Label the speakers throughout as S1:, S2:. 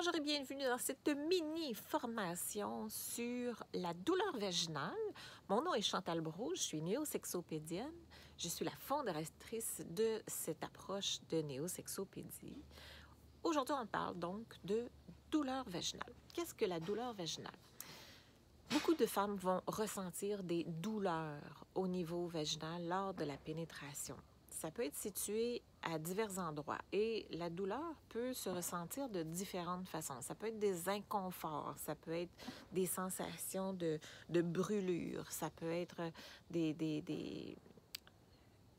S1: Bonjour et bienvenue dans cette mini-formation sur la douleur vaginale. Mon nom est Chantal Brault, je suis néosexopédienne. Je suis la fondatrice de cette approche de néosexopédie. Aujourd'hui, on parle donc de douleur vaginale. Qu'est-ce que la douleur vaginale? Beaucoup de femmes vont ressentir des douleurs au niveau vaginal lors de la pénétration. Ça peut être situé à divers endroits et la douleur peut se ressentir de différentes façons. Ça peut être des inconforts, ça peut être des sensations de brûlure, ça peut être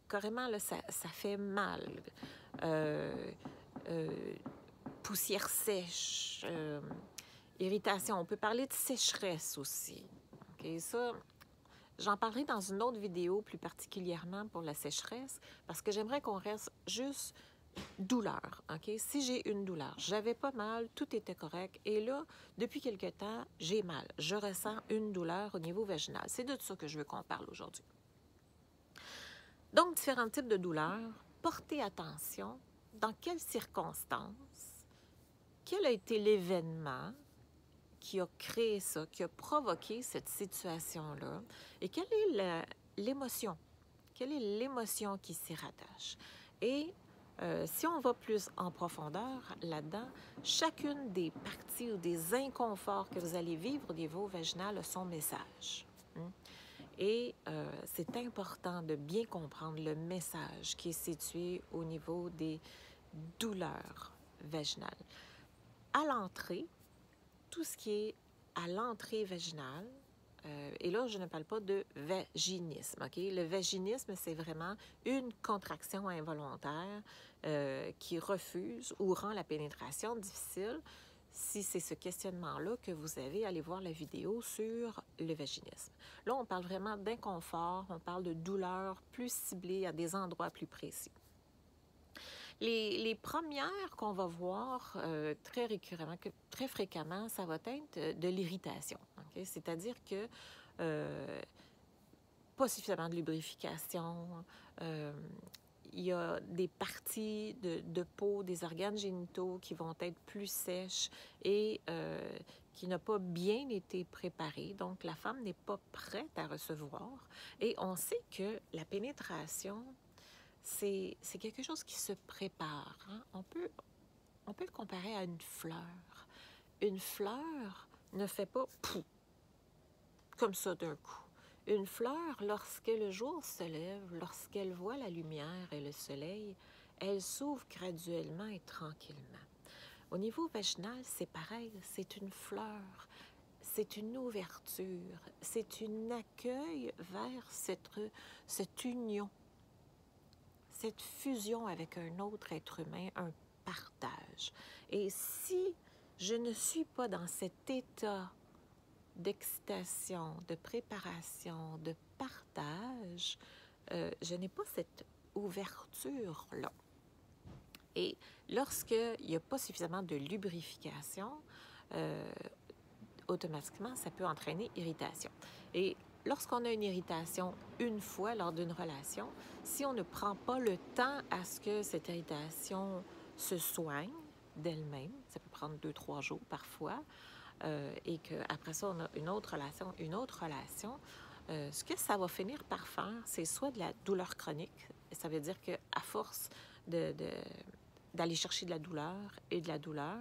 S1: carrément, là, ça fait mal. Poussière sèche, irritation. On peut parler de sécheresse aussi. Okay? Ça, j'en parlerai dans une autre vidéo plus particulièrement pour la sécheresse parce que j'aimerais qu'on reste juste douleur. Okay? Si j'ai une douleur, j'avais pas mal, tout était correct et là, depuis quelque temps, j'ai mal. Je ressens une douleur au niveau vaginal. C'est de ça que je veux qu'on parle aujourd'hui. Donc, différents types de douleurs. Portez attention dans quelles circonstances, quel a été l'événement qui a créé ça, qui a provoqué cette situation-là, et quelle est l'émotion? Quelle est l'émotion qui s'y rattache? Et si on va plus en profondeur là-dedans, chacune des parties ou des inconforts que vous allez vivre au niveau vaginal a son message. Et c'est important de bien comprendre le message qui est situé au niveau des douleurs vaginales. À l'entrée, tout ce qui est à l'entrée vaginale, et là, je ne parle pas de vaginisme. Okay? Le vaginisme, c'est vraiment une contraction involontaire qui refuse ou rend la pénétration difficile. Si c'est ce questionnement-là que vous avez, allez voir la vidéo sur le vaginisme. Là, on parle vraiment d'inconfort, on parle de douleurs plus ciblées à des endroits plus précis. Les premières qu'on va voir très récurremment, très fréquemment, ça va être de l'irritation. Okay? C'est-à-dire que pas suffisamment de lubrification, il y a des parties de peau, des organes génitaux qui vont être plus sèches et qui n'ont pas bien été préparées. Donc, la femme n'est pas prête à recevoir. Et on sait que la pénétration, c'est quelque chose qui se prépare. Hein? On peut le comparer à une fleur. Une fleur ne fait pas pouf, comme ça d'un coup. Une fleur, lorsque le jour se lève, lorsqu'elle voit la lumière et le soleil, elle s'ouvre graduellement et tranquillement. Au niveau vaginal, c'est pareil, c'est une fleur, c'est une ouverture, c'est un accueil vers cette union, cette fusion avec un autre être humain, un partage. Et si je ne suis pas dans cet état d'excitation, de préparation, de partage, je n'ai pas cette ouverture-là. Et lorsqu'il n'y a pas suffisamment de lubrification, automatiquement, ça peut entraîner irritation. Et lorsqu'on a une irritation une fois lors d'une relation, si on ne prend pas le temps à ce que cette irritation se soigne d'elle-même, ça peut prendre 2-3 jours parfois, et qu'après ça, on a une autre relation, ce que ça va finir par faire, c'est soit de la douleur chronique, et ça veut dire qu'à force d'aller chercher de la douleur et de la douleur,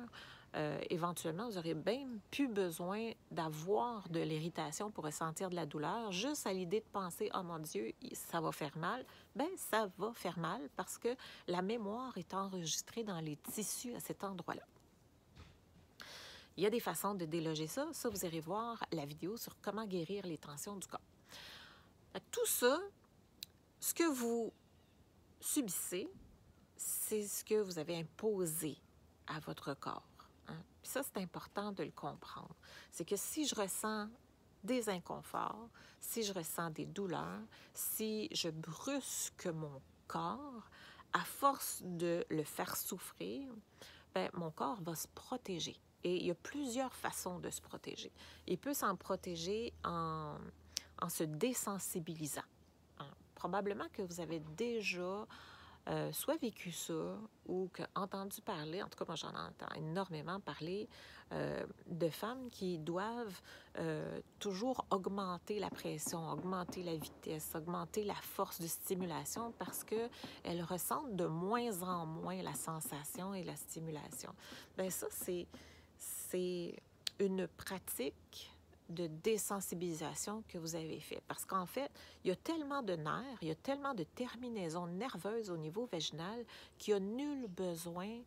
S1: éventuellement, vous aurez même plus besoin d'avoir de l'irritation pour ressentir de la douleur. Juste à l'idée de penser « Oh mon Dieu, ça va faire mal », bien, ça va faire mal parce que la mémoire est enregistrée dans les tissus à cet endroit-là. Il y a des façons de déloger ça. Ça, vous irez voir la vidéo sur comment guérir les tensions du corps. Tout ça, ce que vous subissez, c'est ce que vous avez imposé à votre corps. Hein? Puis ça, c'est important de le comprendre. C'est que si je ressens des inconforts, si je ressens des douleurs, si je brusque mon corps, à force de le faire souffrir, bien, mon corps va se protéger. Et il y a plusieurs façons de se protéger. Il peut s'en protéger en se désensibilisant. Hein? Probablement que vous avez déjà soit vécu ça ou entendu parler, en tout cas moi j'en entends énormément parler, de femmes qui doivent toujours augmenter la pression, augmenter la vitesse, augmenter la force de stimulation parce qu'elles ressentent de moins en moins la sensation et la stimulation. Bien ça, c'est une pratique de désensibilisation que vous avez fait. Parce qu'en fait, il y a tellement de nerfs, il y a tellement de terminaisons nerveuses au niveau vaginal qu'il n'y a nul besoin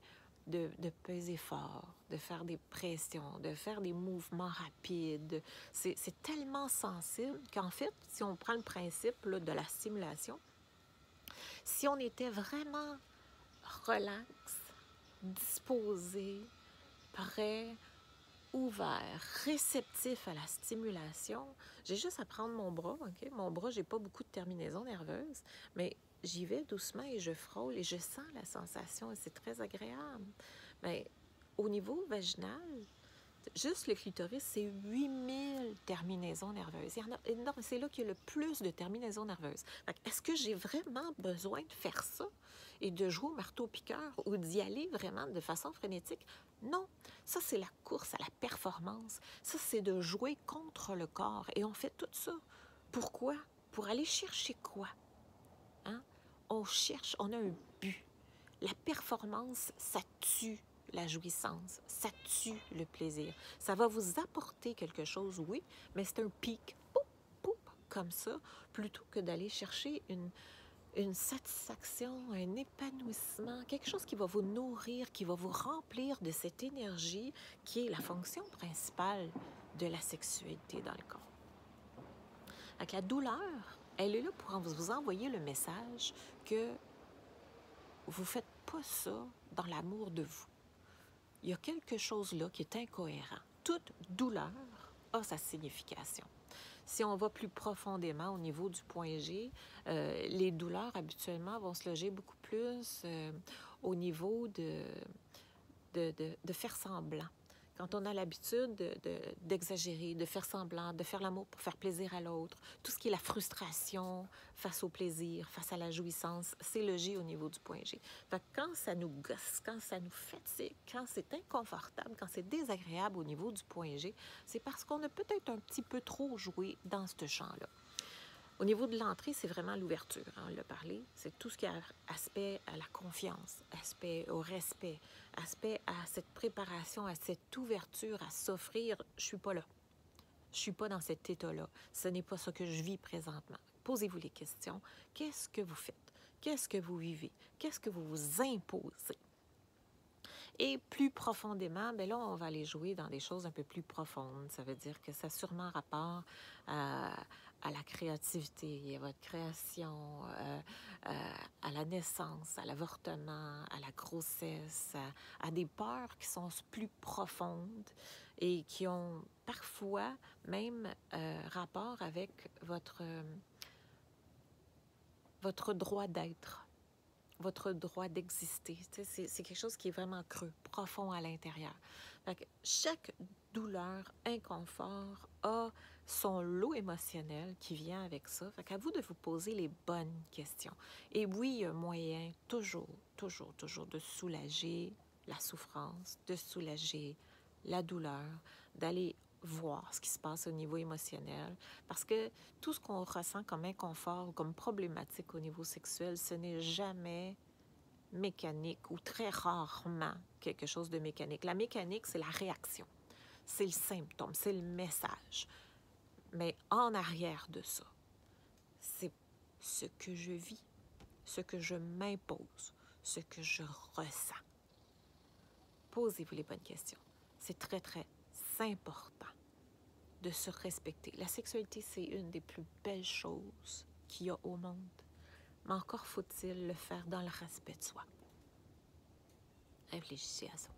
S1: de peser fort, de faire des pressions, de faire des mouvements rapides. C'est tellement sensible qu'en fait, si on prend le principe là, de la stimulation, si on était vraiment relax, disposé, prêt, ouvert, réceptif à la stimulation, j'ai juste à prendre mon bras, OK? Mon bras, j'ai pas beaucoup de terminaisons nerveuses, mais j'y vais doucement et je frôle et je sens la sensation et c'est très agréable. Mais au niveau vaginal, juste le clitoris, c'est 8000 terminaisons nerveuses. Il y en a énorme. C'est là qu'il y a le plus de terminaisons nerveuses. Est-ce que j'ai vraiment besoin de faire ça et de jouer au marteau-piqueur ou d'y aller vraiment de façon frénétique? Non. Ça, c'est la course à la performance. Ça, c'est de jouer contre le corps. Et on fait tout ça. Pourquoi? Pour aller chercher quoi? Hein? On cherche, on a un but. La performance, ça tue la jouissance, ça tue le plaisir. Ça va vous apporter quelque chose, oui, mais c'est un pic, poup, poup, comme ça, plutôt que d'aller chercher une satisfaction, un épanouissement, quelque chose qui va vous nourrir, qui va vous remplir de cette énergie qui est la fonction principale de la sexualité dans le corps. Donc, la douleur, elle est là pour vous envoyer le message que vous ne faites pas ça dans l'amour de vous. Il y a quelque chose là qui est incohérent. Toute douleur a sa signification. Si on va plus profondément au niveau du point G, les douleurs habituellement vont se loger beaucoup plus au niveau de faire semblant. Quand on a l'habitude d'exagérer, de faire semblant, de faire l'amour pour faire plaisir à l'autre, tout ce qui est la frustration face au plaisir, face à la jouissance, c'est logé au niveau du point G. Fait que quand ça nous gosse, quand ça nous fatigue, quand c'est inconfortable, quand c'est désagréable au niveau du point G, c'est parce qu'on a peut-être un petit peu trop joué dans ce champ-là. Au niveau de l'entrée, c'est vraiment l'ouverture, hein, on l'a parlé. C'est tout ce qui a aspect à la confiance, aspect au respect, aspect à cette préparation, à cette ouverture, à s'offrir. Je suis pas là. Je suis pas dans cet état-là. Ce n'est pas ça que je vis présentement. Posez-vous les questions. Qu'est-ce que vous faites? Qu'est-ce que vous vivez? Qu'est-ce que vous vous imposez? Et plus profondément, bien là, on va aller jouer dans des choses un peu plus profondes. Ça veut dire que ça a sûrement rapport à la créativité, à votre création, à la naissance, à l'avortement, à la grossesse, à des peurs qui sont plus profondes et qui ont parfois même rapport avec votre droit d'être, votre droit d'exister. C'est quelque chose qui est vraiment creux, profond à l'intérieur. Fait que chaque douleur, inconfort a son lot émotionnel qui vient avec ça. Fait qu'à vous de vous poser les bonnes questions. Et oui, il y a moyen toujours, toujours, toujours de soulager la souffrance, de soulager la douleur, d'aller voir ce qui se passe au niveau émotionnel. Parce que tout ce qu'on ressent comme inconfort ou comme problématique au niveau sexuel, ce n'est jamais mécanique ou très rarement quelque chose de mécanique. La mécanique, c'est la réaction, c'est le symptôme, c'est le message. Mais en arrière de ça, c'est ce que je vis, ce que je m'impose, ce que je ressens. Posez-vous les bonnes questions. C'est très, très important de se respecter. La sexualité, c'est une des plus belles choses qu'il y a au monde. Mais encore faut-il le faire dans le respect de soi. Réfléchissez à ça.